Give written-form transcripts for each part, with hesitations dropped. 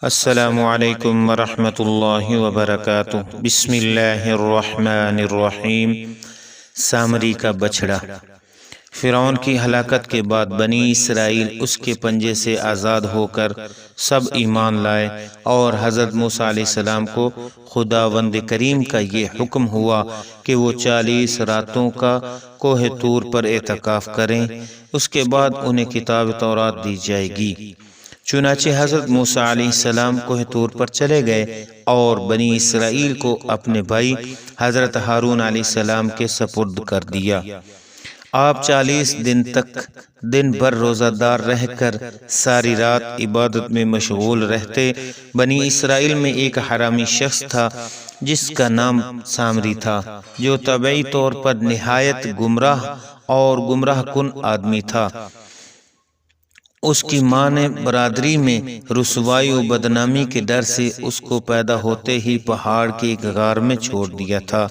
السلام علیکم ورحمۃ اللہ وبرکاتہ۔ بسم اللہ الرحمن الرحیم۔ سامری کا بچڑا۔ فرعون کی ہلاکت کے بعد بنی اسرائیل اس کے پنجے سے آزاد ہو کر سب ایمان لائے، اور حضرت موسیٰ علیہ السلام کو خداوند کریم کا یہ حکم ہوا کہ وہ 40 راتوں کا کوہ طور پر اعتکاف کریں، اس کے بعد انہیں کتاب تورات دی جائے گی۔ چنانچہ حضرت موسیٰ علیہ السلام کوہ طور پر چلے گئے اور بنی اسرائیل کو اپنے بھائی حضرت ہارون علیہ السلام کے سپرد کر دیا۔ آپ 40 دن تک دن بھر روزہ دار رہ کر ساری رات عبادت میں مشغول رہتے۔ بنی اسرائیل میں ایک حرامی شخص تھا جس کا نام سامری تھا، جو طبعی طور پر نہایت گمراہ اور گمراہ کن آدمی تھا۔ اس کی ماں نے برادری میں رسوائی و بدنامی کے ڈر سے اس کو پیدا ہوتے ہی پہاڑ کی ایک غار میں چھوڑ دیا تھا،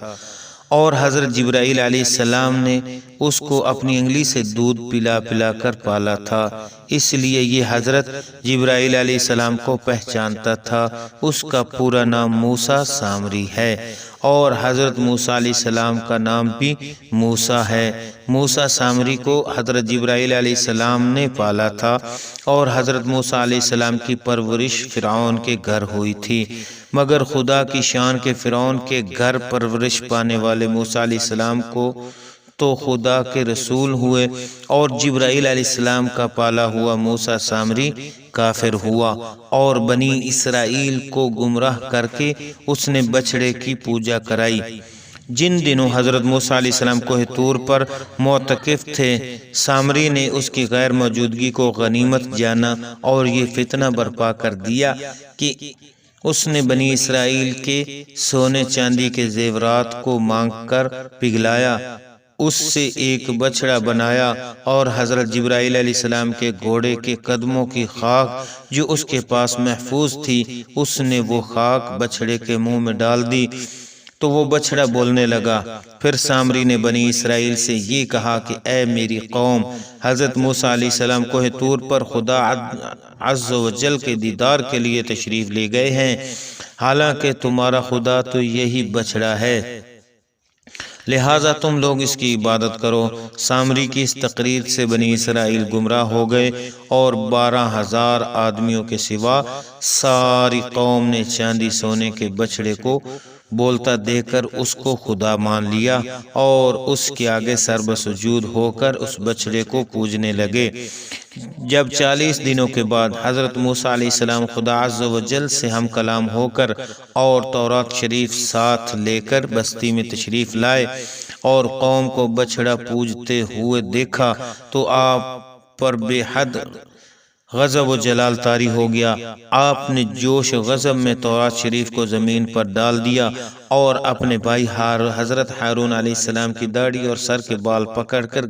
اور حضرت جبرائیل علیہ السلام نے اس کو اپنی انگلی سے دودھ پلا پلا کر پالا تھا، اس لیے یہ حضرت جبرائیل علیہ السلام کو پہچانتا تھا۔ اس کا پورا نام موسیٰ سامری ہے، اور حضرت موسیٰ علیہ السلام کا نام بھی موسیٰ ہے۔ موسیٰ سامری کو حضرت جبرائیل علیہ السلام نے پالا تھا، اور حضرت موسیٰ علیہ السلام کی پرورش فرعون کے گھر ہوئی تھی، مگر خدا کی شان کے فرعون کے گھر پرورش پانے والے موسیٰ علیہ السلام کو تو خدا کے رسول ہوئے، اور جبرائیل علیہ السلام کا پالا ہوا موسیٰ سامری کافر ہوا، اور بنی اسرائیل کو گمراہ کر کے اس نے بچڑے کی پوجا کرائی۔ جن دنوں حضرت موسیٰ علیہ السلام کوہ طور پر معتکف تھے، سامری نے اس کی غیر موجودگی کو غنیمت جانا اور یہ فتنہ برپا کر دیا کہ اس نے بنی اسرائیل کے سونے چاندی کے زیورات کو مانگ کر پگھلایا، اس سے ایک بچڑا بنایا، اور حضرت جبرائیل علیہ السلام کے گھوڑے کے قدموں کی خاک جو اس کے پاس محفوظ تھی، اس نے وہ خاک بچڑے کے منہ میں ڈال دی تو وہ بچڑا بولنے لگا۔ پھر سامری نے بنی اسرائیل سے یہ کہا کہ اے میری قوم، حضرت موسیٰ علیہ السلام کوہ طور پر خدا عز و جل کے دیدار کے لیے تشریف لے گئے ہیں، حالانکہ تمہارا خدا تو یہی بچڑا ہے، لہٰذا تم لوگ اس کی عبادت کرو۔ سامری کی اس تقریر سے بنی اسرائیل گمراہ ہو گئے، اور 12,000 آدمیوں کے سوا ساری قوم نے چاندی سونے کے بچڑے کو بولتا دیکھ کر اس کو خدا مان لیا، اور اس کے آگے سرب سجود ہو کر اس بچڑے کو پوجنے لگے۔ جب 40 دنوں کے بعد حضرت موسیٰ علیہ السلام خدا عز و جل سے ہم کلام ہو کر اور تورات شریف ساتھ لے کر بستی میں تشریف لائے، اور قوم کو بچڑا پوجتے ہوئے دیکھا تو آپ پر بے حد غضب و جلال طاری ہو گیا۔ آپ نے جوش و غضب میں تورات شریف کو زمین پر ڈال دیا، اور اپنے بھائی حضرت ہارون علیہ السلام کی داڑھی اور سر کے بال پکڑ کر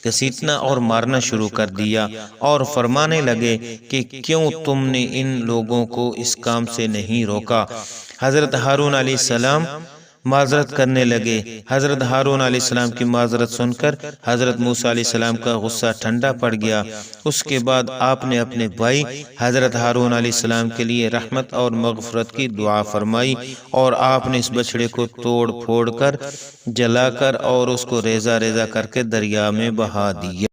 گھسیٹنا اور مارنا شروع کر دیا، اور فرمانے لگے کہ کیوں تم نے ان لوگوں کو اس کام سے نہیں روکا۔ حضرت ہارون علیہ السلام معذرت کرنے لگے۔ حضرت ہارون علیہ السلام کی معذرت سن کر حضرت موسیٰ علیہ السلام کا غصہ ٹھنڈا پڑ گیا۔ اس کے بعد آپ نے اپنے بھائی حضرت ہارون علیہ السلام کے لیے رحمت اور مغفرت کی دعا فرمائی، اور آپ نے اس بچڑے کو توڑ پھوڑ کر جلا کر اور اس کو ریزہ ریزہ کر کے دریا میں بہا دیا۔